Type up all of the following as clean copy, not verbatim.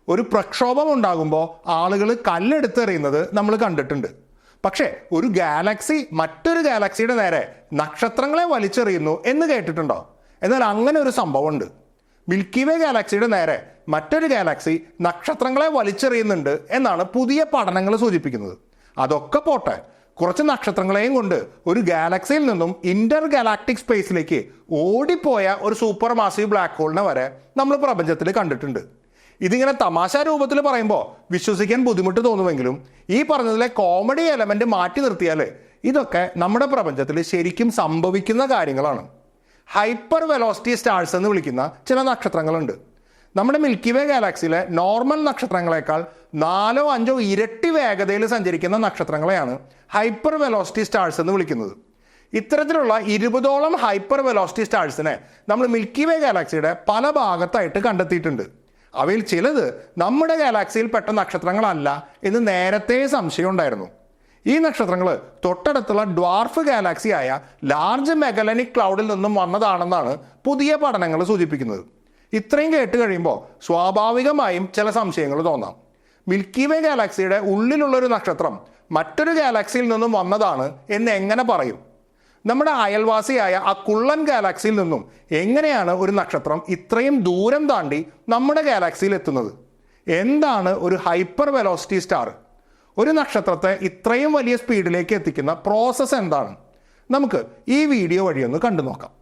ഒരു പ്രക്ഷോഭം ഉണ്ടാകുമ്പോൾ ആളുകൾ കല്ലെടുത്തെറിയുന്നത് നമ്മൾ കണ്ടിട്ടുണ്ട്. പക്ഷേ ഒരു ഗാലക്സി മറ്റൊരു ഗാലക്സിയുടെ നേരെ നക്ഷത്രങ്ങളെ വലിച്ചെറിയുന്നു എന്ന് കേട്ടിട്ടുണ്ടോ? എന്നാൽ അങ്ങനെ ഒരു സംഭവമുണ്ട്. മിൽക്കി വേ ഗാലക്സിയുടെ നേരെ മറ്റൊരു ഗാലക്സി നക്ഷത്രങ്ങളെ വലിച്ചെറിയുന്നുണ്ട് എന്നാണ് പുതിയ പഠനങ്ങൾ സൂചിപ്പിക്കുന്നത്. അതൊക്കെ പോട്ടെ, കുറച്ച് നക്ഷത്രങ്ങളെയും കൊണ്ട് ഒരു ഗാലക്സിയിൽ നിന്നും ഇന്റർ ഗാലാക്ടിക് സ്പേസിലേക്ക് ഓടിപ്പോയ ഒരു സൂപ്പർ മാസീവ് ബ്ലാക്ക് ഹോളിനെ വരെ നമ്മൾ പ്രപഞ്ചത്തിൽ കണ്ടിട്ടുണ്ട്. ഇതിങ്ങനെ തമാശ രൂപത്തിൽ പറയുമ്പോൾ വിശ്വസിക്കാൻ ബുദ്ധിമുട്ട് തോന്നുമെങ്കിലും ഈ പറഞ്ഞതിലെ കോമഡി എലമെന്റ് മാറ്റി നിർത്തിയാൽ ഇതൊക്കെ നമ്മുടെ പ്രപഞ്ചത്തിൽ ശരിക്കും സംഭവിക്കുന്ന കാര്യങ്ങളാണ്. ഹൈപ്പർ വെലോസിറ്റി സ്റ്റാർസ് എന്ന് വിളിക്കുന്ന ചില നക്ഷത്രങ്ങളുണ്ട്. നമ്മുടെ മിൽക്കി വേ ഗാലക്സിയിലെ നോർമൽ നക്ഷത്രങ്ങളെക്കാൾ 4-5 ഇരട്ടി വേഗതയിൽ സഞ്ചരിക്കുന്ന നക്ഷത്രങ്ങളെയാണ് ഹൈപ്പർ വെലോസിറ്റി സ്റ്റാർസ് എന്ന് വിളിക്കുന്നത്. ഇത്തരത്തിലുള്ള 20ഓളം ഹൈപ്പർ വെലോസിറ്റി സ്റ്റാർസിനെ നമ്മൾ മിൽക്കി വേ ഗാലക്സിയുടെ പല ഭാഗത്തായിട്ട് കണ്ടെത്തിയിട്ടുണ്ട്. അവയിൽ ചിലത് നമ്മുടെ ഗാലക്സിയിൽ പെട്ട നക്ഷത്രങ്ങളല്ല എന്ന് നേരത്തെ സംശയം ഉണ്ടായിരുന്നു. ഈ നക്ഷത്രങ്ങൾ തൊട്ടടുത്തുള്ള ഡ്വാർഫ് ഗാലക്സിയായ ലാർജ് മെഗലനിക് ക്ലൗഡിൽ നിന്നും വന്നതാണെന്നാണ് പുതിയ പഠനങ്ങൾ സൂചിപ്പിക്കുന്നത്. ഇത്രയും കേട്ട് കഴിയുമ്പോൾ സ്വാഭാവികമായും ചില സംശയങ്ങൾ തോന്നാം. മിൽക്കി വേ ഗാലക്സിയുടെ ഉള്ളിലുള്ളൊരു നക്ഷത്രം മറ്റൊരു ഗാലക്സിയിൽ നിന്നും വന്നതാണ് എന്ന് എങ്ങനെ പറയും? നമ്മുടെ അയൽവാസിയായ ആ കുള്ളൻ ഗാലക്സിയിൽ നിന്നും എങ്ങനെയാണ് ഒരു നക്ഷത്രം ഇത്രയും ദൂരം താണ്ടി നമ്മുടെ ഗാലക്സിയിൽ എത്തുന്നത്? എന്താണ് ഒരു ഹൈപ്പർ വെലോസിറ്റി സ്റ്റാർ? ഒരു നക്ഷത്രത്തെ ഇത്രയും വലിയ സ്പീഡിലേക്ക് എത്തിക്കുന്ന പ്രോസസ്സ് എന്താണ്? നമുക്ക് ഈ വീഡിയോ വഴി ഒന്ന് കണ്ടു നോക്കാം.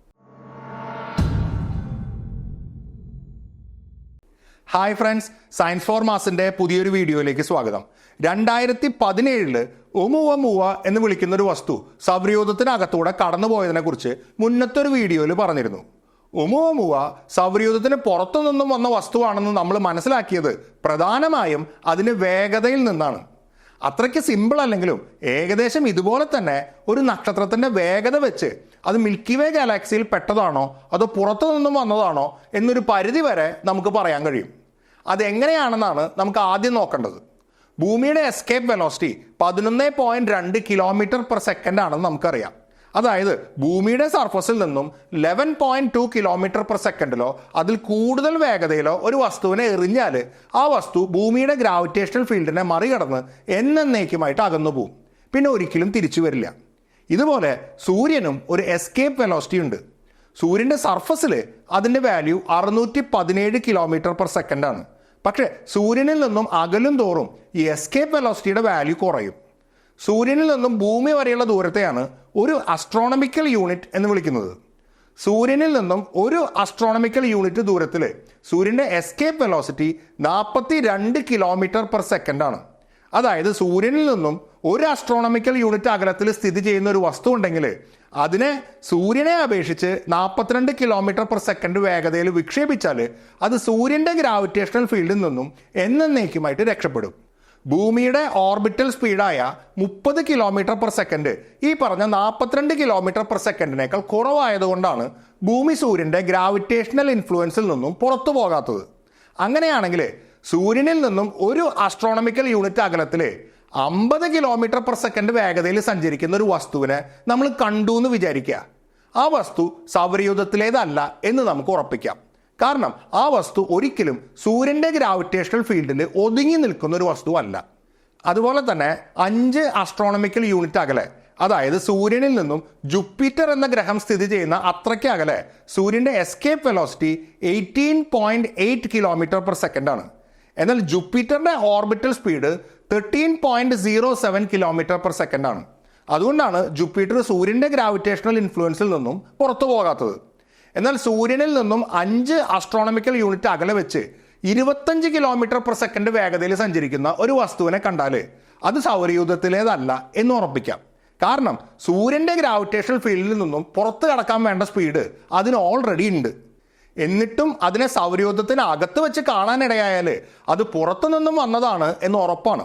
ഹായ് ഫ്രണ്ട്സ്, സയൻസ് ഫോർ മാസിന്റെ പുതിയൊരു വീഡിയോയിലേക്ക് സ്വാഗതം. 2017 ഒമുവ എന്ന് വിളിക്കുന്ന ഒരു വസ്തു സൗരയൂഥത്തിനകത്തൂടെ കടന്നുപോയതിനെ കുറിച്ച് മുന്നത്തെ ഒരു വീഡിയോയിൽ പറഞ്ഞിരുന്നു. ഒമുവ സൗരയൂഥത്തിന് പുറത്തു നിന്നും വന്ന വസ്തുവാണെന്ന് നമ്മൾ മനസ്സിലാക്കിയത് പ്രധാനമായും അതിന് വേഗതയിൽ നിന്നാണ്. അത്രയ്ക്ക് സിമ്പിൾ അല്ലെങ്കിലും ഏകദേശം ഇതുപോലെ തന്നെ ഒരു നക്ഷത്രത്തിന്റെ വേഗത വെച്ച് അത് മിൽക്കി വേ ഗാലക്സിയിൽ പെട്ടതാണോ അതോ പുറത്തു നിന്നും വന്നതാണോ എന്നൊരു പരിധി വരെ നമുക്ക് പറയാൻ കഴിയും. അതെങ്ങനെയാണെന്നാണ് നമുക്ക് ആദ്യം നോക്കേണ്ടത്. ഭൂമിയുടെ എസ്കേപ്പ് വെലോസിറ്റി 11.2 km/s ആണെന്ന് നമുക്കറിയാം. അതായത് ഭൂമിയുടെ സർഫസിൽ നിന്നും 11.2 km/s അതിൽ കൂടുതൽ വേഗതയിലോ ഒരു വസ്തുവിനെ എറിഞ്ഞാൽ ആ വസ്തു ഭൂമിയുടെ ഗ്രാവിറ്റേഷണൽ ഫീൽഡിനെ മറികടന്ന് എന്നേക്കുമായിട്ട് അകന്നു പോകും, പിന്നെ ഒരിക്കലും തിരിച്ചു വരില്ല. ഇതുപോലെ സൂര്യനും ഒരു എസ്കേപ്പ് വെലോസിറ്റി ഉണ്ട്. സൂര്യൻ്റെ സർഫസിൽ അതിൻ്റെ വാല്യൂ 617 km/s ആണ്. പക്ഷേ സൂര്യനിൽ നിന്നും അകലും തോറും ഈ എസ്കേപ്പ് വെലോസിറ്റിയുടെ വാല്യൂ കുറയും. സൂര്യനിൽ നിന്നും ഭൂമി വരെയുള്ള ദൂരത്തെയാണ് ഒരു അസ്ട്രോണമിക്കൽ യൂണിറ്റ് എന്ന് വിളിക്കുന്നത്. സൂര്യനിൽ നിന്നും ഒരു അസ്ട്രോണമിക്കൽ യൂണിറ്റ് ദൂരത്തിൽ സൂര്യൻ്റെ എസ്കേപ്പ് വെലോസിറ്റി 42 km/s ആണ്. അതായത് സൂര്യനിൽ നിന്നും ഒരു അസ്ട്രോണമിക്കൽ യൂണിറ്റ് അകലത്തിൽ സ്ഥിതി ചെയ്യുന്ന ഒരു വസ്തു ഉണ്ടെങ്കിൽ അതിനെ സൂര്യനെ അപേക്ഷിച്ച് 42 km/s വേഗതയിൽ വിക്ഷേപിച്ചാൽ അത് സൂര്യൻ്റെ ഗ്രാവിറ്റേഷണൽ ഫീൽഡിൽ നിന്നും എന്നേക്കുമായിട്ട് രക്ഷപ്പെടും. ഭൂമിയുടെ ഓർബിറ്റൽ സ്പീഡായ 30 km/s ഈ പറഞ്ഞ 42 km/s കുറവായതുകൊണ്ടാണ് ഭൂമി സൂര്യൻ്റെ ഗ്രാവിറ്റേഷണൽ ഇൻഫ്ലുവൻസിൽ നിന്നും പുറത്തു പോകാത്തത്. അങ്ങനെയാണെങ്കിൽ സൂര്യനിൽ നിന്നും ഒരു അസ്ട്രോണമിക്കൽ യൂണിറ്റ് അകലത്തിൽ 50 km/s വേഗതയിൽ സഞ്ചരിക്കുന്ന ഒരു വസ്തുവിനെ നമ്മൾ കണ്ടു എന്ന് വിചാരിക്കുക. ആ വസ്തു സൗരയൂഥത്തിലേതല്ല എന്ന് നമുക്ക് ഉറപ്പിക്കാം. കാരണം ആ വസ്തു ഒരിക്കലും സൂര്യൻ്റെ ഗ്രാവിറ്റേഷണൽ ഫീൽഡിൽ ഒതുങ്ങി നിൽക്കുന്ന ഒരു വസ്തു അല്ല. അതുപോലെ തന്നെ 5 അസ്ട്രോണമിക്കൽ യൂണിറ്റ് അകലെ, അതായത് സൂര്യനിൽ നിന്നും ജൂപ്പിറ്റർ എന്ന ഗ്രഹം സ്ഥിതി ചെയ്യുന്ന അത്രയ്ക്ക് അകലെ സൂര്യൻ്റെ എസ്കേപ്പ് വെലോസിറ്റി 18.8 km/s ആണ്. എന്നാൽ ജൂപ്പിറ്ററിന്റെ ഓർബിറ്റൽ സ്പീഡ് 13.07 km/s ആണ്. അതുകൊണ്ടാണ് ജൂപ്പിറ്റർ സൂര്യന്റെ ഗ്രാവിറ്റേഷണൽ ഇൻഫ്ലുവൻസിൽ നിന്നും പുറത്തു പോകാത്തത്. എന്നാൽ സൂര്യനിൽ നിന്നും 5 അസ്ട്രോണമിക്കൽ യൂണിറ്റ് അകലെ വെച്ച് 25 km/s വേഗതയിൽ സഞ്ചരിക്കുന്ന ഒരു വസ്തുവിനെ കണ്ടാൽ അത് സൗരയൂഥത്തിലേതല്ല എന്ന് ഉറപ്പിക്കാം. കാരണം സൂര്യന്റെ ഗ്രാവിറ്റേഷണൽ ഫീൽഡിൽ നിന്നും പുറത്ത് കടക്കാൻ വേണ്ട സ്പീഡ് അതിന് ഓൾറെഡി ഉണ്ട്. എന്നിട്ടും അതിനെ സൗരയൂഥത്തിന് അകത്ത് വെച്ച് കാണാനിടയായാൽ അത് പുറത്തു നിന്നും വന്നതാണ് എന്ന് ഉറപ്പാണ്.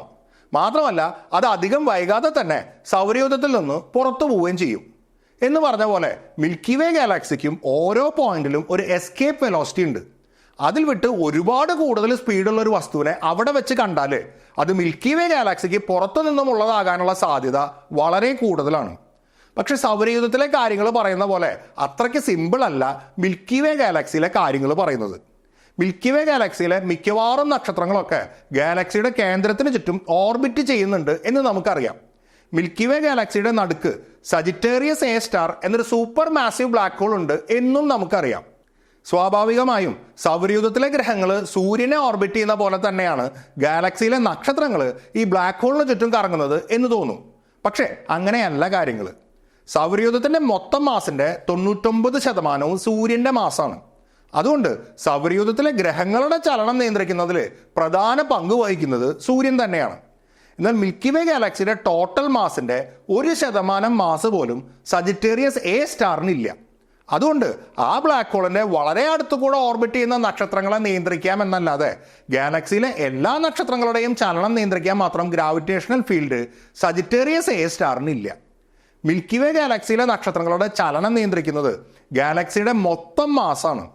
മാത്രമല്ല അത് അധികം വൈകാതെ തന്നെ സൗരയൂഥത്തിൽ നിന്ന് പുറത്തു പോവുകയും ചെയ്യും. എന്ന് പറഞ്ഞ പോലെ മിൽക്കി വേ ഗാലക്സിക്കും ഓരോ പോയിന്റിലും ഒരു എസ്കേപ്പ് വെലോസിറ്റി ഉണ്ട്. അതിൽ വിട്ട് ഒരുപാട് കൂടുതൽ സ്പീഡുള്ള ഒരു വസ്തുവിനെ അവിടെ വെച്ച് കണ്ടാൽ അത് മിൽക്കി വേ ഗാലക്സിക്ക് പുറത്തു നിന്നുമുള്ളതാകാനുള്ള സാധ്യത വളരെ കൂടുതലാണ്. പക്ഷെ സൗരയൂഥത്തിലെ കാര്യങ്ങൾ പറയുന്ന പോലെ അത്രയ്ക്ക് സിമ്പിൾ അല്ല മിൽക്കി വേ ഗാലക്സിയിലെ കാര്യങ്ങൾ പറയുന്നത്. മിൽക്കി വേ ഗാലക്സിയിലെ മിക്കവാറും നക്ഷത്രങ്ങളൊക്കെ ഗാലക്സിയുടെ കേന്ദ്രത്തിന് ചുറ്റും ഓർബിറ്റ് ചെയ്യുന്നുണ്ട് എന്ന് നമുക്കറിയാം. മിൽക്കി വേ ഗാലക്സിയുടെ നടുക്ക് സജിറ്റേറിയസ് എ സ്റ്റാർ എന്നൊരു സൂപ്പർ മാസീവ് ബ്ലാക്ക് ഹോൾ ഉണ്ട് എന്നും നമുക്കറിയാം. സ്വാഭാവികമായും സൗരയൂഥത്തിലെ ഗ്രഹങ്ങൾ സൂര്യനെ ഓർബിറ്റ് ചെയ്യുന്ന പോലെ തന്നെയാണ് ഗാലക്സിയിലെ നക്ഷത്രങ്ങൾ ഈ ബ്ലാക്ക് ഹോളിന് ചുറ്റും കറങ്ങുന്നത് എന്ന് തോന്നും. പക്ഷേ അങ്ങനെയല്ല കാര്യങ്ങൾ. സൗരയൂഥത്തിന്റെ മൊത്തം മാസിന്റെ 99% സൂര്യന്റെ മാസാണ്. അതുകൊണ്ട് സൗരയൂഥത്തിലെ ഗ്രഹങ്ങളുടെ ചലനം നിയന്ത്രിക്കുന്നതിൽ പ്രധാന പങ്ക് വഹിക്കുന്നത് സൂര്യൻ തന്നെയാണ്. എന്നാൽ മിൽക്കി വേ ഗാലക്സിയുടെ ടോട്ടൽ മാസിന്റെ 1% മാസ് പോലും സജിറ്റേറിയസ് എ സ്റ്റാറിനില്ല. അതുകൊണ്ട് ആ ബ്ലാക്ക് ഹോളിന്റെ വളരെ അടുത്തുകൂടെ ഓർബിറ്റ് ചെയ്യുന്ന നക്ഷത്രങ്ങളെ നിയന്ത്രിക്കാം എന്നല്ലാതെ ഗാലക്സിയിലെ എല്ലാ നക്ഷത്രങ്ങളുടെയും ചലനം നിയന്ത്രിക്കാൻ മാത്രം ഗ്രാവിറ്റേഷണൽ ഫീൽഡ് സജിറ്റേറിയസ് എ സ്റ്റാറിനില്ല. മിൽക്കി വേ ഗാലക്സിയിലെ നക്ഷത്രങ്ങളുടെ ചലനം നിയന്ത്രിക്കുന്നത് ഗാലക്സിയുടെ മൊത്തം മാസാണ്.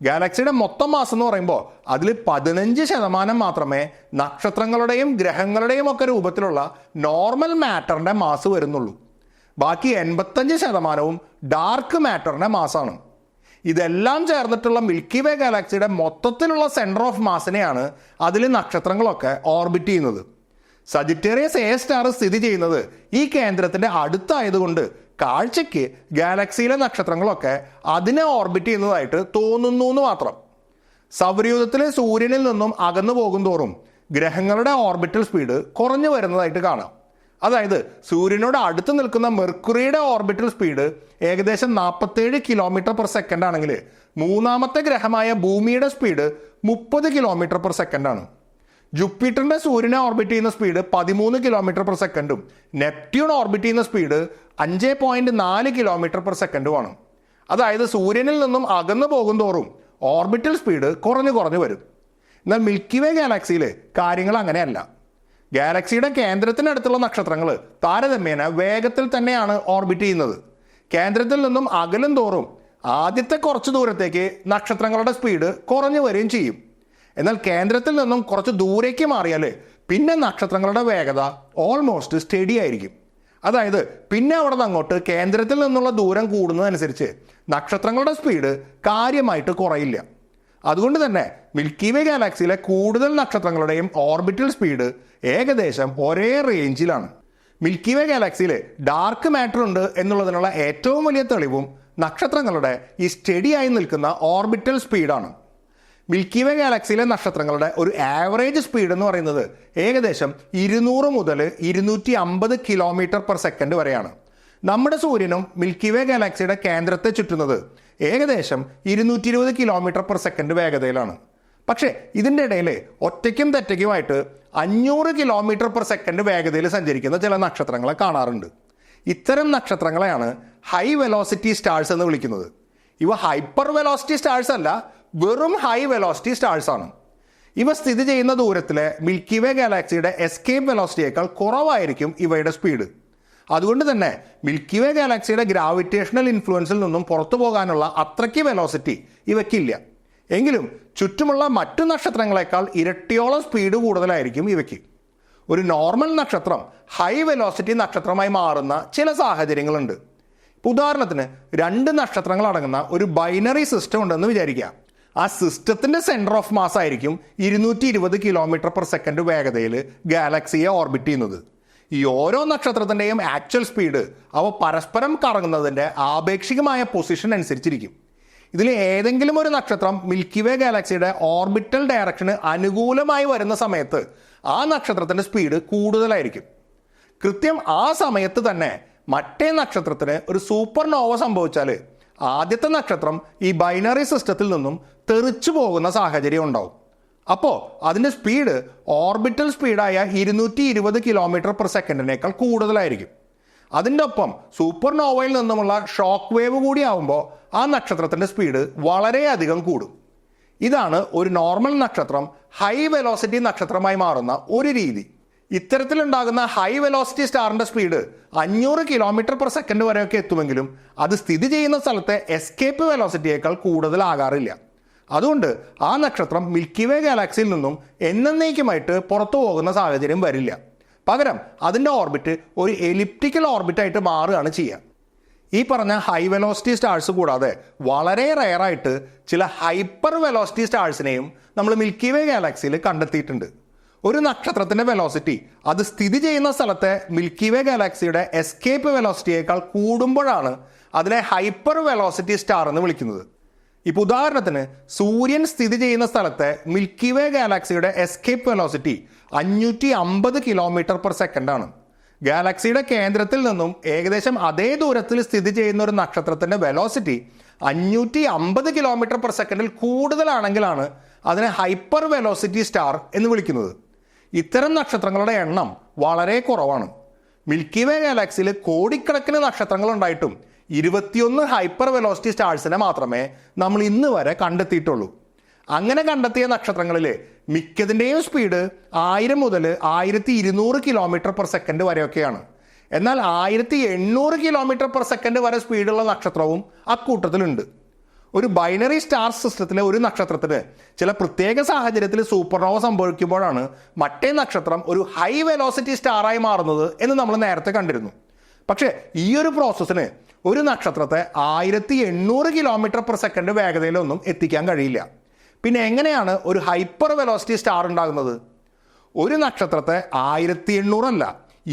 ഗാലക്സിയുടെ മൊത്തം മാസം എന്ന് പറയുമ്പോൾ അതിൽ 15% മാത്രമേ നക്ഷത്രങ്ങളുടെയും ഗ്രഹങ്ങളുടെയും ഒക്കെ രൂപത്തിലുള്ള നോർമൽ മാറ്ററിന്റെ മാസ് വരുന്നുള്ളൂ. ബാക്കി 85% ഡാർക്ക് മാറ്ററിന്റെ മാസാണ്. ഇതെല്ലാം ചേർന്നിട്ടുള്ള മിൽക്കി വേ ഗാലക്സിയുടെ മൊത്തത്തിലുള്ള സെന്റർ ഓഫ് മാസിനെയാണ് അതിൽ നക്ഷത്രങ്ങളൊക്കെ ഓർബിറ്റ് ചെയ്യുന്നത്. സജിറ്റേറിയസ് എ സ്റ്റാർ സ്ഥിതി ചെയ്യുന്നത് ഈ കേന്ദ്രത്തിന്റെ അടുത്തായതുകൊണ്ട് കാഴ്ചയ്ക്ക് ഗാലക്സിയിലെ നക്ഷത്രങ്ങളൊക്കെ അതിനെ ഓർബിറ്റ് ചെയ്യുന്നതായിട്ട് തോന്നുന്നു എന്ന് മാത്രം. സൗരയൂഥത്തിലെ സൂര്യനിൽ നിന്നും അകന്നു പോകുന്തോറും ഗ്രഹങ്ങളുടെ ഓർബിറ്റൽ സ്പീഡ് കുറഞ്ഞു വരുന്നതായിട്ട് കാണാം. അതായത് സൂര്യനോട് അടുത്ത് നിൽക്കുന്ന മെർക്കുറിയുടെ ഓർബിറ്റൽ സ്പീഡ് ഏകദേശം 47 km/s ആണെങ്കിൽ മൂന്നാമത്തെ ഗ്രഹമായ ഭൂമിയുടെ സ്പീഡ് 30 km/s ആണ്. ജൂപ്പിറ്ററിന്റെ സൂര്യനെ ഓർബിറ്റ് ചെയ്യുന്ന സ്പീഡ് 13 km/s നെപ്റ്റ്യൂൺ ഓർബിറ്റ് ചെയ്യുന്ന സ്പീഡ് 5.4 km/s ആണ്. അതായത് സൂര്യനിൽ നിന്നും അകന്നു പോകുന്തോറും ഓർബിറ്റൽ സ്പീഡ് കുറഞ്ഞു വരും. എന്നാൽ മിൽക്കി വേ ഗാലക്സിയിൽ കാര്യങ്ങൾ അങ്ങനെയല്ല. ഗാലക്സിയുടെ കേന്ദ്രത്തിനടുത്തുള്ള നക്ഷത്രങ്ങൾ താരതമ്യേന വേഗത്തിൽ തന്നെയാണ് ഓർബിറ്റ് ചെയ്യുന്നത്. കേന്ദ്രത്തിൽ നിന്നും അകലും തോറും ആദ്യത്തെ കുറച്ച് ദൂരത്തേക്ക് നക്ഷത്രങ്ങളുടെ സ്പീഡ് കുറഞ്ഞു വരികയും ചെയ്യും. എന്നാൽ കേന്ദ്രത്തിൽ നിന്നും കുറച്ച് ദൂരേക്ക് മാറിയാൽ പിന്നെ നക്ഷത്രങ്ങളുടെ വേഗത ഓൾമോസ്റ്റ് സ്റ്റഡി ആയിരിക്കും. അതായത് പിന്നെ അവിടെ നിന്ന് അങ്ങോട്ട് കേന്ദ്രത്തിൽ നിന്നുള്ള ദൂരം കൂടുന്നതനുസരിച്ച് നക്ഷത്രങ്ങളുടെ സ്പീഡ് കാര്യമായിട്ട് കുറയില്ല. അതുകൊണ്ട് തന്നെ മിൽക്കി വേ ഗാലക്സിയിലെ കൂടുതൽ നക്ഷത്രങ്ങളുടെയും ഓർബിറ്റൽ സ്പീഡ് ഏകദേശം ഒരേ റേഞ്ചിലാണ്. മിൽക്കി വേ ഗാലക്സിയിൽ ഡാർക്ക് മാറ്റർ ഉണ്ട് എന്നുള്ളതിനുള്ള ഏറ്റവും വലിയ തെളിവും നക്ഷത്രങ്ങളുടെ ഈ സ്റ്റഡി ആയി നിൽക്കുന്ന ഓർബിറ്റൽ സ്പീഡാണ്. മിൽക്കി വേ ഗാലക്സിയിലെ നക്ഷത്രങ്ങളുടെ ഒരു ആവറേജ് സ്പീഡ് എന്ന് പറയുന്നത് ഏകദേശം 200 മുതൽ 250 km/s വരെയാണ്. നമ്മുടെ സൂര്യനും മിൽക്കി വേ ഗാലക്സിയുടെ കേന്ദ്രത്തെ ചുറ്റുന്നത് ഏകദേശം 220 km/s വേഗതയിലാണ്. പക്ഷേ ഇതിൻ്റെ ഇടയിൽ ഒറ്റയ്ക്കും തെറ്റയ്ക്കുമായിട്ട് 500 km/s വേഗതയിൽ സഞ്ചരിക്കുന്ന ചില നക്ഷത്രങ്ങളെ കാണാറുണ്ട്. ഇത്തരം നക്ഷത്രങ്ങളെയാണ് ഹൈ വെലോസിറ്റി സ്റ്റാർസ് എന്ന് വിളിക്കുന്നത്. ഇവ ഹൈപ്പർ വെലോസിറ്റി സ്റ്റാർസ് അല്ല, വെറും ഹൈ വെലോസിറ്റി സ്റ്റാർസ് ആണ്. ഇവ സ്ഥിതി ചെയ്യുന്ന ദൂരത്തിലെ മിൽക്കി വേ ഗാലക്സിയുടെ എസ്കേപ്പ് വെലോസിറ്റിയേക്കാൾ കുറവായിരിക്കും ഇവയുടെ സ്പീഡ്. അതുകൊണ്ട് തന്നെ മിൽക്കി വേ ഗാലക്സിയുടെ ഗ്രാവിറ്റേഷണൽ ഇൻഫ്ലുവൻസിൽ നിന്നും പുറത്തു പോകാനുള്ള അത്രയ്ക്ക് വെലോസിറ്റി ഇവയ്ക്കില്ല. എങ്കിലും ചുറ്റുമുള്ള മറ്റു നക്ഷത്രങ്ങളെക്കാൾ ഇരട്ടിയോളം സ്പീഡ് കൂടുതലായിരിക്കും ഇവയ്ക്ക്. ഒരു നോർമൽ നക്ഷത്രം ഹൈ വെലോസിറ്റി നക്ഷത്രമായി മാറുന്ന ചില സാഹചര്യങ്ങളുണ്ട്. ഉദാഹരണത്തിന് 2 നക്ഷത്രങ്ങൾ അടങ്ങുന്ന ഒരു ബൈനറി സിസ്റ്റം ഉണ്ടെന്ന് വിചാരിക്കുക. ആ സിസ്റ്റത്തിന്റെ സെന്റർ ഓഫ് മാസ് ആയിരിക്കും 220 km/s വേഗതയിൽ ഗാലക്സിയെ ഓർബിറ്റ് ചെയ്യുന്നത്. ഈ ഓരോ നക്ഷത്രത്തിൻ്റെയും ആക്ച്വൽ സ്പീഡ് അവ പരസ്പരം കറങ്ങുന്നതിൻ്റെ ആപേക്ഷികമായ പൊസിഷൻ അനുസരിച്ചിരിക്കും. ഇതിൽ ഏതെങ്കിലും ഒരു നക്ഷത്രം മിൽക്കി വേ ഗാലക്സിയുടെ ഓർബിറ്റൽ ഡയറക്ഷന് അനുകൂലമായി വരുന്ന സമയത്ത് ആ നക്ഷത്രത്തിൻ്റെ സ്പീഡ് കൂടുതലായിരിക്കും. കൃത്യം ആ സമയത്ത് തന്നെ മറ്റേ നക്ഷത്രത്തിന് ഒരു സൂപ്പർ നോവ സംഭവിച്ചാൽ ആദ്യത്തെ നക്ഷത്രം ഈ ബൈനറി സിസ്റ്റത്തിൽ നിന്നും തെറിച്ചു പോകുന്ന സാഹചര്യം ഉണ്ടാവും. അപ്പോൾ അതിൻ്റെ സ്പീഡ് ഓർബിറ്റൽ സ്പീഡായ 220 km/s കൂടുതലായിരിക്കും. അതിൻ്റെ ഒപ്പം സൂപ്പർ നോവയിൽ നിന്നുമുള്ള ഷോക്ക് വേവ് കൂടി ആവുമ്പോൾ ആ നക്ഷത്രത്തിൻ്റെ സ്പീഡ് വളരെയധികം കൂടും. ഇതാണ് ഒരു നോർമൽ നക്ഷത്രം ഹൈ വെലോസിറ്റി നക്ഷത്രമായി മാറുന്ന ഒരു രീതി. ഇത്തരത്തിലുണ്ടാകുന്ന ഹൈ വെലോസിറ്റി സ്റ്റാറിൻ്റെ സ്പീഡ് 500 km/s വരെയൊക്കെ എത്തുമെങ്കിലും അത് സ്ഥിതി ചെയ്യുന്ന സ്ഥലത്തെ എസ്കേപ്പ് വെലോസിറ്റിയേക്കാൾ കൂടുതലാകാറില്ല. അതുകൊണ്ട് ആ നക്ഷത്രം മിൽക്കി വേ ഗാലക്സിയിൽ നിന്നും എന്നേക്കുമായിട്ട് പുറത്തു പോകുന്ന സാഹചര്യം വരില്ല. പകരം അതിൻ്റെ ഓർബിറ്റ് ഒരു എലിപ്റ്റിക്കൽ ഓർബിറ്റായിട്ട് മാറുകയാണ് ചെയ്യുക. ഈ പറഞ്ഞ ഹൈ വെലോസിറ്റി സ്റ്റാർസ് കൂടാതെ വളരെ റെയറായിട്ട് ചില ഹൈപ്പർ വെലോസിറ്റി സ്റ്റാർസിനെയും നമ്മൾ മിൽക്കി വേ ഗാലക്സിയിൽ കണ്ടെത്തിയിട്ടുണ്ട്. ഒരു നക്ഷത്രത്തിന്റെ വെലോസിറ്റി അത് സ്ഥിതി ചെയ്യുന്ന സ്ഥലത്തെ മിൽക്കി വേ ഗാലക്സിയുടെ എസ്കേപ്പ് വെലോസിറ്റിയേക്കാൾ കൂടുമ്പോഴാണ് അതിനെ ഹൈപ്പർ വെലോസിറ്റി സ്റ്റാർ എന്ന് വിളിക്കുന്നത്. ഇപ്പോൾ ഉദാഹരണത്തിന് സൂര്യൻ സ്ഥിതി ചെയ്യുന്ന സ്ഥലത്തെ milky way ഗാലക്സിയുടെ escape velocity 550 km/s ആണ്. ഗാലക്സിയുടെ കേന്ദ്രത്തിൽ നിന്നും ഏകദേശം അതേ ദൂരത്തിൽ സ്ഥിതി ചെയ്യുന്ന ഒരു നക്ഷത്രത്തിന്റെ വെലോസിറ്റി 550 km/s കൂടുതലാണെങ്കിലാണ് അതിനെ ഹൈപ്പർ വെലോസിറ്റി സ്റ്റാർ എന്ന് വിളിക്കുന്നത്. ഇത്തരം നക്ഷത്രങ്ങളുടെ എണ്ണം വളരെ കുറവാണ്. മിൽക്കി വേ ഗാലക്സിയിൽ കോടിക്കണക്കിന് നക്ഷത്രങ്ങൾ ഉണ്ടായിട്ടും 21 ഹൈപ്പർ വെലോസിറ്റി സ്റ്റാർസിനെ മാത്രമേ നമ്മൾ ഇന്ന് വരെ കണ്ടെത്തിയിട്ടുള്ളൂ. അങ്ങനെ കണ്ടെത്തിയ നക്ഷത്രങ്ങളിൽ മിക്കതിൻ്റെയും സ്പീഡ് 1000 മുതൽ 1200 km/s വരെയൊക്കെയാണ്. എന്നാൽ 1800 km/s വരെ സ്പീഡുള്ള നക്ഷത്രവും അക്കൂട്ടത്തിലുണ്ട്. ഒരു ബൈനറി സ്റ്റാർ സിസ്റ്റത്തിലെ ഒരു നക്ഷത്രത്തിന് ചില പ്രത്യേക സാഹചര്യത്തിൽ സൂപ്പർനോവ സംഭവിക്കുമ്പോഴാണ് മറ്റേ നക്ഷത്രം ഒരു ഹൈ വെലോസിറ്റി സ്റ്റാറായി മാറുന്നത് എന്ന് നമ്മൾ നേരത്തെ കണ്ടിരുന്നു. പക്ഷേ ഈ ഒരു പ്രോസസ്സിന് ഒരു നക്ഷത്രത്തെ 1800 km/s വേഗതയിലൊന്നും എത്തിക്കാൻ കഴിയില്ല. പിന്നെ എങ്ങനെയാണ് ഒരു ഹൈപ്പർ വെലോസിറ്റി സ്റ്റാർ ഉണ്ടാകുന്നത്? ഒരു നക്ഷത്രത്തെ 1800 അല്ല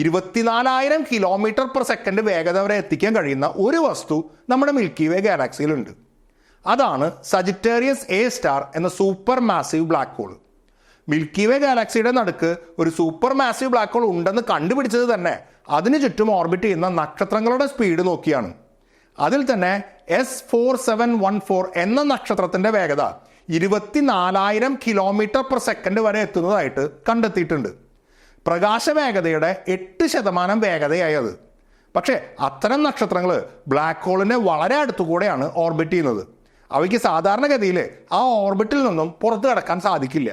24,000 km/s വേഗത വരെ എത്തിക്കാൻ കഴിയുന്ന ഒരു വസ്തു നമ്മുടെ മിൽക്കി വേ ഗാലക്സിയിലുണ്ട്. അതാണ് സജിറ്റേറിയസ് എ സ്റ്റാർ എന്ന super massive black hole. Milky way ഗാലക്സിയുടെ നടുക്ക് ഒരു സൂപ്പർ മാസീവ് ബ്ലാക്ക് ഹോൾ ഉണ്ടെന്ന് കണ്ടുപിടിച്ചത് തന്നെ അതിന് ചുറ്റും ഓർബിറ്റ് ചെയ്യുന്ന നക്ഷത്രങ്ങളുടെ സ്പീഡ് നോക്കിയാണ്. അതിൽ തന്നെ S4714 എന്ന നക്ഷത്രത്തിന്റെ വേഗത 24,000 km/s വരെ എത്തുന്നതായിട്ട് കണ്ടെത്തിയിട്ടുണ്ട്. പ്രകാശ വേഗതയുടെ 8% വേഗതയായി അത്. പക്ഷേ അത്തരം നക്ഷത്രങ്ങൾ ബ്ലാക്ക് ഹോളിനെ വളരെ അടുത്തുകൂടെയാണ് ഓർബിറ്റ് ചെയ്യുന്നത്. അവയ്ക്ക് സാധാരണഗതിയിൽ ആ ഓർബിറ്റിൽ നിന്നും പുറത്തു കടക്കാൻ സാധിക്കില്ല.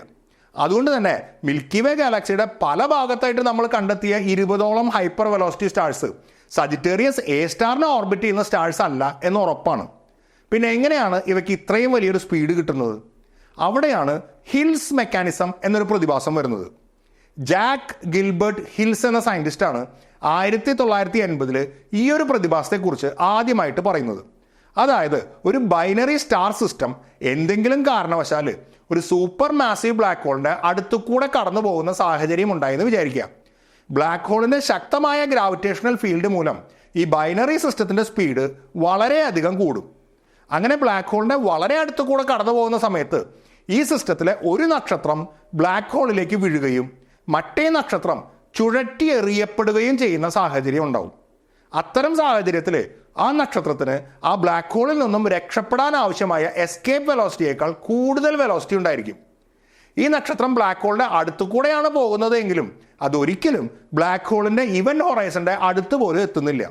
അതുകൊണ്ട് തന്നെ മിൽക്കി വേ ഗാലക്സിയുടെ പല ഭാഗത്തായിട്ട് നമ്മൾ കണ്ടെത്തിയ 20ഓളം hyper velocity stars Sagittarius A സ്റ്റാറിനെ ഓർബിറ്റ് ചെയ്യുന്ന സ്റ്റാർസ് അല്ല എന്ന് ഉറപ്പാണ്. പിന്നെ എങ്ങനെയാണ് ഇവയ്ക്ക് ഇത്രയും വലിയൊരു സ്പീഡ് കിട്ടുന്നത്? അവിടെയാണ് ഹിൽസ് മെക്കാനിസം എന്നൊരു പ്രതിഭാസം വരുന്നത്. ജാക്ക് ഗിൽബർട്ട് ഹിൽസ് എന്ന സയന്റിസ്റ്റാണ് 1980 ഈ ഒരു പ്രതിഭാസത്തെക്കുറിച്ച് ആദ്യമായിട്ട് പറയുന്നത്. അതായത് ഒരു ബൈനറി സ്റ്റാർ സിസ്റ്റം എന്തെങ്കിലും കാരണവശാൽ ഒരു സൂപ്പർ മാസീവ് ബ്ലാക്ക് ഹോളിന്റെ അടുത്തുകൂടെ കടന്നു പോകുന്ന സാഹചര്യം ഉണ്ടായെന്ന് വിചാരിക്കുക. ബ്ലാക്ക് ഹോളിന്റെ ശക്തമായ ഗ്രാവിറ്റേഷണൽ ഫീൽഡ് മൂലം ഈ ബൈനറി സിസ്റ്റത്തിന്റെ സ്പീഡ് വളരെയധികം കൂടും. അങ്ങനെ ബ്ലാക്ക് ഹോളിന്റെ വളരെ അടുത്തുകൂടെ കടന്നു പോകുന്ന സമയത്ത് ഈ സിസ്റ്റത്തിലെ ഒരു നക്ഷത്രം ബ്ലാക്ക് ഹോളിലേക്ക് വീഴുകയും മറ്റേ നക്ഷത്രം ചുഴറ്റി എറിയപ്പെടുകയും ചെയ്യുന്ന സാഹചര്യം ഉണ്ടാവും. അത്തരം സാഹചര്യത്തിൽ ആ നക്ഷത്രത്തിന് ആ ബ്ലാക്ക് ഹോളിൽ നിന്നും രക്ഷപ്പെടാൻ ആവശ്യമായ എസ്കേപ്പ് വെലോസിറ്റിയേക്കാൾ കൂടുതൽ വെലോസിറ്റി ഉണ്ടായിരിക്കും. ഈ നക്ഷത്രം ബ്ലാക്ക് ഹോളിന്റെ അടുത്തുകൂടെയാണ് പോകുന്നത് എങ്കിലും അതൊരിക്കലും ബ്ലാക്ക് ഹോളിന്റെ ഇവന്റ് ഹൊറൈസന്റെ അടുത്ത് പോലും എത്തുന്നില്ല.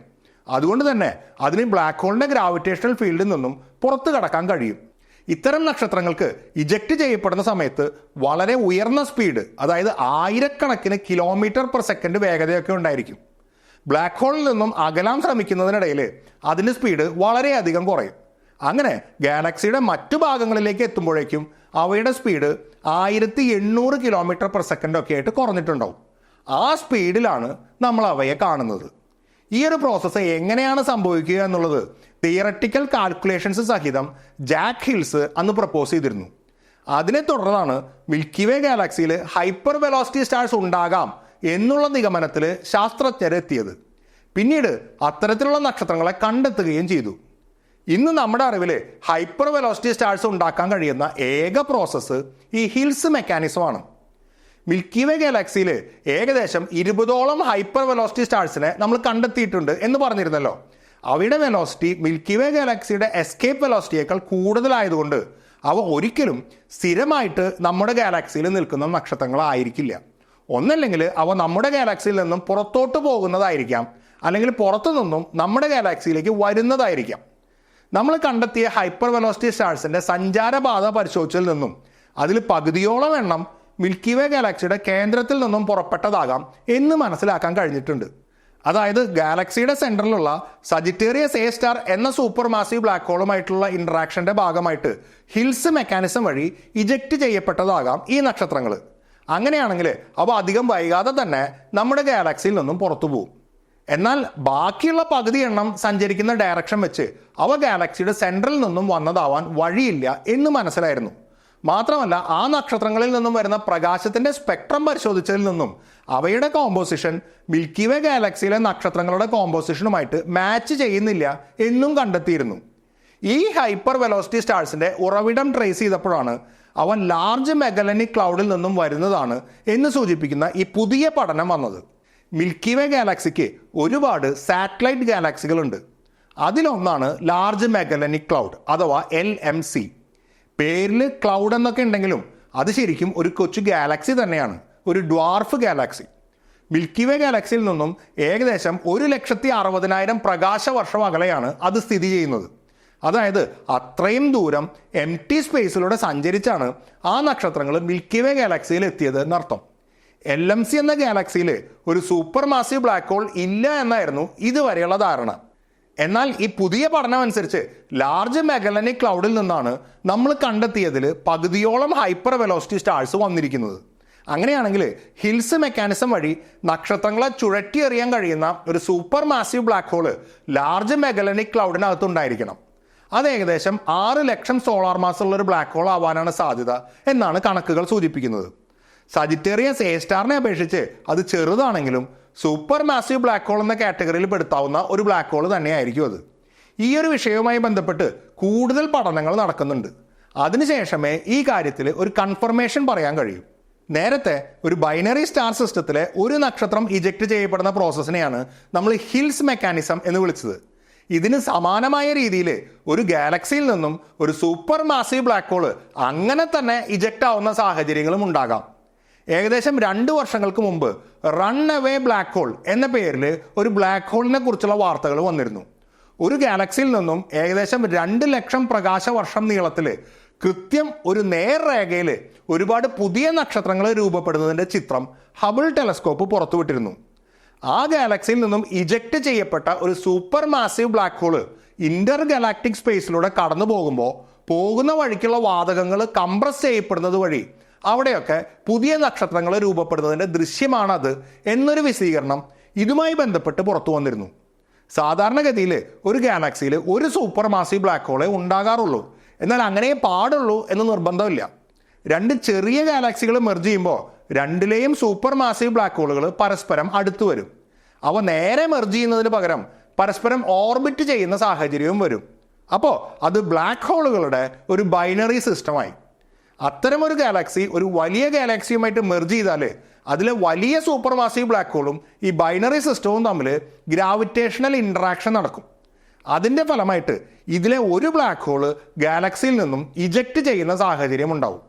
അതുകൊണ്ട് തന്നെ അതിന് ബ്ലാക്ക് ഹോളിന്റെ ഗ്രാവിറ്റേഷണൽ ഫീൽഡിൽ നിന്നും പുറത്തു കടക്കാൻ കഴിയും. ഇത്തരം നക്ഷത്രങ്ങൾക്ക് ഇജക്റ്റ് ചെയ്യപ്പെടുന്ന സമയത്ത് വളരെ ഉയർന്ന സ്പീഡ്, അതായത് 1000കണക്കിന് km/s വേഗതയൊക്കെ ഉണ്ടായിരിക്കും. ബ്ലാക്ക് ഹോളിൽ നിന്നും അകലാൻ ശ്രമിക്കുന്നതിനിടയിൽ അതിൻ്റെ സ്പീഡ് വളരെയധികം കുറയും. അങ്ങനെ ഗാലക്സിയുടെ മറ്റു ഭാഗങ്ങളിലേക്ക് എത്തുമ്പോഴേക്കും അവയുടെ സ്പീഡ് 1800 km/s ഒക്കെ ആയിട്ട് കുറഞ്ഞിട്ടുണ്ടാവും. ആ സ്പീഡിലാണ് നമ്മൾ അവയെ കാണുന്നത്. ഈ ഒരു പ്രോസസ്സ് എങ്ങനെയാണ് സംഭവിക്കുക എന്നുള്ളത് തിയററ്റിക്കൽ കാൽക്കുലേഷൻസ് സഹിതം ജാക്ക് ഹിൽസ് അന്ന് പ്രപ്പോസ് ചെയ്തിരുന്നു. അതിനെ തുടർന്നാണ് മിൽക്കി വേ ഗാലക്സിയിൽ ഹൈപ്പർ വെലോസിറ്റി സ്റ്റാർസ് ഉണ്ടാകാം എന്നുള്ള നിഗമനത്തിൽ ശാസ്ത്രജ്ഞരെത്തിയത്. പിന്നീട് അത്തരത്തിലുള്ള നക്ഷത്രങ്ങളെ കണ്ടെത്തുകയും ചെയ്തു. ഇന്ന് നമ്മുടെ അറിവിൽ ഹൈപ്പർ വെലോസിറ്റി സ്റ്റാർസ് ഉണ്ടാക്കാൻ കഴിയുന്ന ഏക പ്രോസസ്സ് ഈ ഹിൽസ് മെക്കാനിസമാണ്. മിൽക്കി വേ ഗാലക്സിയിൽ ഏകദേശം 20ഓളം ഹൈപ്പർ വെലോസിറ്റി സ്റ്റാർസിനെ നമ്മൾ കണ്ടെത്തിയിട്ടുണ്ട് എന്ന് പറഞ്ഞിരുന്നല്ലോ. അവയുടെ വെലോസിറ്റി മിൽക്കി വേ ഗാലക്സിയുടെ എസ്കേപ്പ് വെലോസിറ്റിയേക്കാൾ കൂടുതലായതുകൊണ്ട് അവ ഒരിക്കലും സ്ഥിരമായിട്ട് നമ്മുടെ ഗാലക്സിയിൽ നിൽക്കുന്ന നക്ഷത്രങ്ങളായിരിക്കില്ല. ഒന്നല്ലെങ്കിൽ അവ നമ്മുടെ ഗാലക്സിയിൽ നിന്നും പുറത്തോട്ട് പോകുന്നതായിരിക്കാം, അല്ലെങ്കിൽ പുറത്തു നിന്നും നമ്മുടെ ഗാലക്സിയിലേക്ക് വരുന്നതായിരിക്കാം. നമ്മൾ കണ്ടെത്തിയ ഹൈപ്പർ വെലോസിറ്റി സ്റ്റാർസിന്റെ സഞ്ചാരപാത പരിശോധിച്ചതിൽ നിന്നും അതിൽ പകുതിയോളം എണ്ണം മിൽക്കി വേ ഗാലക്സിയുടെ കേന്ദ്രത്തിൽ നിന്നും പുറപ്പെട്ടതാകാം എന്ന് മനസ്സിലാക്കാൻ കഴിഞ്ഞിട്ടുണ്ട്. അതായത് ഗാലക്സിയുടെ സെന്ററിലുള്ള സജിറ്റേറിയസ് എ സ്റ്റാർ എന്ന സൂപ്പർ മാസീവ് ബ്ലാക്ക് ഹോളുമായിട്ടുള്ള ഇന്ററാക്ഷന്റെ ഭാഗമായിട്ട് ഹിൽസ് മെക്കാനിസം വഴി ഇജക്റ്റ് ചെയ്യപ്പെട്ടതാകാം ഈ നക്ഷത്രങ്ങൾ. അങ്ങനെയാണെങ്കിൽ അവ അധികം വൈകാതെ തന്നെ നമ്മുടെ ഗാലക്സിയിൽ നിന്നും പുറത്തു പോകും. എന്നാൽ ബാക്കിയുള്ള പകുതി എണ്ണം സഞ്ചരിക്കുന്ന ഡയറക്ഷൻ വെച്ച് അവ ഗാലക്സിയുടെ സെൻട്രൽ നിന്നും വന്നതാവാൻ വഴിയില്ല എന്ന് മനസ്സിലായിരുന്നു. മാത്രമല്ല ആ നക്ഷത്രങ്ങളിൽ നിന്നും വരുന്ന പ്രകാശത്തിന്റെ സ്പെക്ട്രം പരിശോധിച്ചതിൽ നിന്നും അവയുടെ കോമ്പോസിഷൻ മിൽക്കി വേ ഗാലക്സിയിലെ നക്ഷത്രങ്ങളുടെ കോമ്പോസിഷനുമായിട്ട് മാച്ച് ചെയ്യുന്നില്ല എന്നും കണ്ടെത്തിയിരുന്നു. ഈ ഹൈപ്പർ വെലോസിറ്റി സ്റ്റാർസിന്റെ ഉറവിടം ട്രേസ് ചെയ്തപ്പോഴാണ് അവ ലാർജ് മെഗലനിക് ക്ലൗഡിൽ നിന്നും വരുന്നതാണ് എന്ന് സൂചിപ്പിക്കുന്ന ഈ പുതിയ പഠനം വന്നത്. മിൽക്കി വേ ഗാലക്സിക്ക് ഒരുപാട് സാറ്റലൈറ്റ് ഗാലക്സികളുണ്ട്. അതിലൊന്നാണ് ലാർജ് മെഗലനിക് ക്ലൗഡ് അഥവാ LMC. പേരിൽ ക്ലൗഡ് എന്നൊക്കെ ഉണ്ടെങ്കിലും അത് ശരിക്കും ഒരു കൊച്ചു ഗാലക്സി തന്നെയാണ്, ഒരു ഡ്വാർഫ് ഗാലക്സി. മിൽക്കി വേ ഗാലക്സിയിൽ നിന്നും ഏകദേശം 1,60,000 പ്രകാശവർഷം അകലെയാണ് അത് സ്ഥിതി ചെയ്യുന്നത്. അതായത് അത്രയും ദൂരം എംപ്റ്റി സ്പേസിലൂടെ സഞ്ചരിച്ചാണ് ആ നക്ഷത്രങ്ങൾ മിൽക്കി വേ ഗാലക്സിയിൽ എത്തിയത് എന്നർത്ഥം. LMC എന്ന ഗാലക്സിയിൽ ഒരു സൂപ്പർ മാസീവ് ബ്ലാക്ക് ഹോൾ ഇല്ല എന്നായിരുന്നു ഇതുവരെയുള്ള ധാരണ. എന്നാൽ ഈ പുതിയ പഠനം അനുസരിച്ച് ലാർജ് മെഗലനിക് ക്ലൗഡിൽ നിന്നാണ് നമ്മൾ കണ്ടെത്തിയതിൽ പകുതിയോളം ഹൈപ്പർ വെലോസിറ്റി സ്റ്റാർസ് വന്നിരിക്കുന്നത്. അങ്ങനെയാണെങ്കിൽ ഹിൽസ് മെക്കാനിസം വഴി നക്ഷത്രങ്ങളെ ചുഴറ്റി എറിയാൻ കഴിയുന്ന ഒരു super massive black hole large Magellanic ക്ലൗഡിനകത്തുണ്ടായിരിക്കണം. അത് ഏകദേശം 6 ലക്ഷം സോളാർ മാസുള്ള ഒരു ബ്ലാക്ക് ഹോൾ ആവാനാണ് സാധ്യത എന്നാണ് കണക്കുകൾ സൂചിപ്പിക്കുന്നത്. സജിറ്റേറിയസ് A സ്റ്റാറിനെ അപേക്ഷിച്ച് അത് ചെറുതാണെങ്കിലും സൂപ്പർ മാസീവ് ബ്ലാക്ക് ഹോൾ എന്ന കാറ്റഗറിയിൽ പെടുത്താവുന്ന ഒരു ബ്ലാക്ക് ഹോൾ തന്നെയായിരിക്കും അത്. ഈ ഒരു വിഷയവുമായി ബന്ധപ്പെട്ട് കൂടുതൽ പഠനങ്ങൾ നടക്കുന്നുണ്ട്. അതിനുശേഷമേ ഈ കാര്യത്തിൽ ഒരു കൺഫർമേഷൻ പറയാൻ കഴിയൂ. നേരത്തെ ഒരു ബൈനറി സ്റ്റാർ സിസ്റ്റത്തിലെ ഒരു നക്ഷത്രം ഇജക്ട് ചെയ്യപ്പെടുന്ന പ്രോസസ്സിനെയാണ് നമ്മൾ ഹിൽസ് മെക്കാനിസം എന്ന് വിളിച്ചത്. ഇതിന് സമാനമായ രീതിയിൽ ഒരു ഗാലക്സിയിൽ നിന്നും ഒരു സൂപ്പർ മാസീവ് ബ്ലാക്ക് ഹോൾ അങ്ങനെ തന്നെ ഇജക്റ്റ് ആവുന്ന സാഹചര്യങ്ങളും ഉണ്ടാകാം. ഏകദേശം 2 വർഷങ്ങൾക്ക് മുമ്പ് റൺ അവേ ബ്ലാക്ക് ഹോൾ എന്ന പേരിൽ ഒരു ബ്ലാക്ക് ഹോളിനെ കുറിച്ചുള്ള വാർത്തകൾ വന്നിരുന്നു. ഒരു ഗാലക്സിയിൽ നിന്നും ഏകദേശം 2 ലക്ഷം പ്രകാശവർഷം നീളത്തിൽ കൃത്യം ഒരു നേർരേഖയിൽ ഒരുപാട് പുതിയ നക്ഷത്രങ്ങൾ രൂപപ്പെടുന്നതിൻ്റെ ചിത്രം ഹബിൾ ടെലസ്കോപ്പ് പുറത്തുവിട്ടിരുന്നു. ആ ഗാലക്സിയിൽ നിന്നും ഇജക്റ്റ് ചെയ്യപ്പെട്ട ഒരു super massive black hole intergalactic സ്പേസിലൂടെ കടന്നു പോകുന്ന വഴിക്കുള്ള വാതകങ്ങൾ കംപ്രസ് ചെയ്യപ്പെടുന്നത് വഴി അവിടെയൊക്കെ പുതിയ നക്ഷത്രങ്ങൾ രൂപപ്പെടുന്നതിൻ്റെ ദൃശ്യമാണത് എന്നൊരു വിശദീകരണം ഇതുമായി ബന്ധപ്പെട്ട് പുറത്തു വന്നിരുന്നു. സാധാരണഗതിയിൽ ഒരു ഗാലക്സിയിൽ ഒരു സൂപ്പർ മാസീവ് ബ്ലാക്ക് ഹോളേ ഉണ്ടാകാറുള്ളൂ. എന്നാൽ അങ്ങനെ പാടുള്ളൂ എന്ന് നിർബന്ധമില്ല. 2 ചെറിയ ഗാലക്സികൾ മെർജ് ചെയ്യുമ്പോൾ 2ലെയും സൂപ്പർ മാസീവ് ബ്ലാക്ക് ഹോളുകൾ പരസ്പരം അടുത്തു വരും. അവ നേരെ മെർജ് ചെയ്യുന്നതിന് പകരം പരസ്പരം ഓർബിറ്റ് ചെയ്യുന്ന സാഹചര്യവും വരും. അപ്പോൾ അത് ബ്ലാക്ക് ഹോളുകളുടെ ഒരു ബൈനറി സിസ്റ്റമായി. അത്തരമൊരു ഗാലക്സി ഒരു വലിയ ഗാലക്സിയുമായിട്ട് മെർജ് ചെയ്താൽ അതിലെ വലിയ സൂപ്പർ മാസീവ് ബ്ലാക്ക് ഹോളും ഈ ബൈനറി സിസ്റ്റവും തമ്മിൽ ഗ്രാവിറ്റേഷണൽ ഇൻട്രാക്ഷൻ നടക്കും. അതിൻ്റെ ഫലമായിട്ട് ഇതിലെ ഒരു ബ്ലാക്ക് ഹോള് ഗാലക്സിയിൽ നിന്നും ഇജക്റ്റ് ചെയ്യുന്ന സാഹചര്യം ഉണ്ടാവും.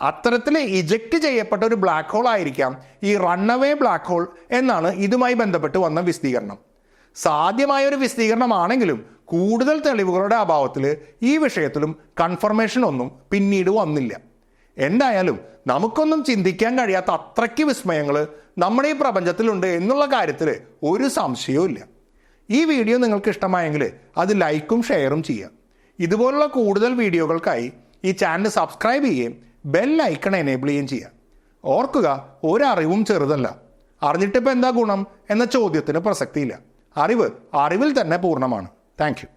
അത്തരത്തിൽ ഇജക്റ്റ് ചെയ്യപ്പെട്ട ഒരു ബ്ലാക്ക് ഹോൾ ആയിരിക്കാം ഈ റണ്ണവേ ബ്ലാക്ക് ഹോൾ എന്നാണ് ഇതുമായി ബന്ധപ്പെട്ട് വന്ന വിശദീകരണം. സാധ്യമായ ഒരു വിശദീകരണമാണെങ്കിലും കൂടുതൽ തെളിവുകളുടെ അഭാവത്തിൽ ഈ വിഷയത്തിലും കൺഫർമേഷൻ ഒന്നും പിന്നീട് വന്നില്ല. എന്തായാലും നമുക്കൊന്നും ചിന്തിക്കാൻ കഴിയാത്ത അത്രയ്ക്ക് വിസ്മയങ്ങൾ നമ്മുടെ ഈ പ്രപഞ്ചത്തിലുണ്ട് എന്നുള്ള കാര്യത്തിൽ ഒരു സംശയവും ഇല്ല. ഈ വീഡിയോ നിങ്ങൾക്ക് ഇഷ്ടമായെങ്കിൽ അത് ലൈക്കും ഷെയറും ചെയ്യുക. ഇതുപോലുള്ള കൂടുതൽ വീഡിയോകൾക്കായി ഈ ചാനൽ സബ്സ്ക്രൈബ് ചെയ്യുകയും ബെൽ ഐക്കൺ എനേബിൾ ചെയ്യുകയും ചെയ്യുക. ഓർക്കുക, ഒരറിവും ചെറുതല്ല. അറിഞ്ഞിട്ടിപ്പോൾ എന്താ ഗുണം എന്ന ചോദ്യത്തിന് പ്രസക്തിയില്ല. അറിവ് അറിവിൽ തന്നെ പൂർണ്ണമാണ്. Thank you.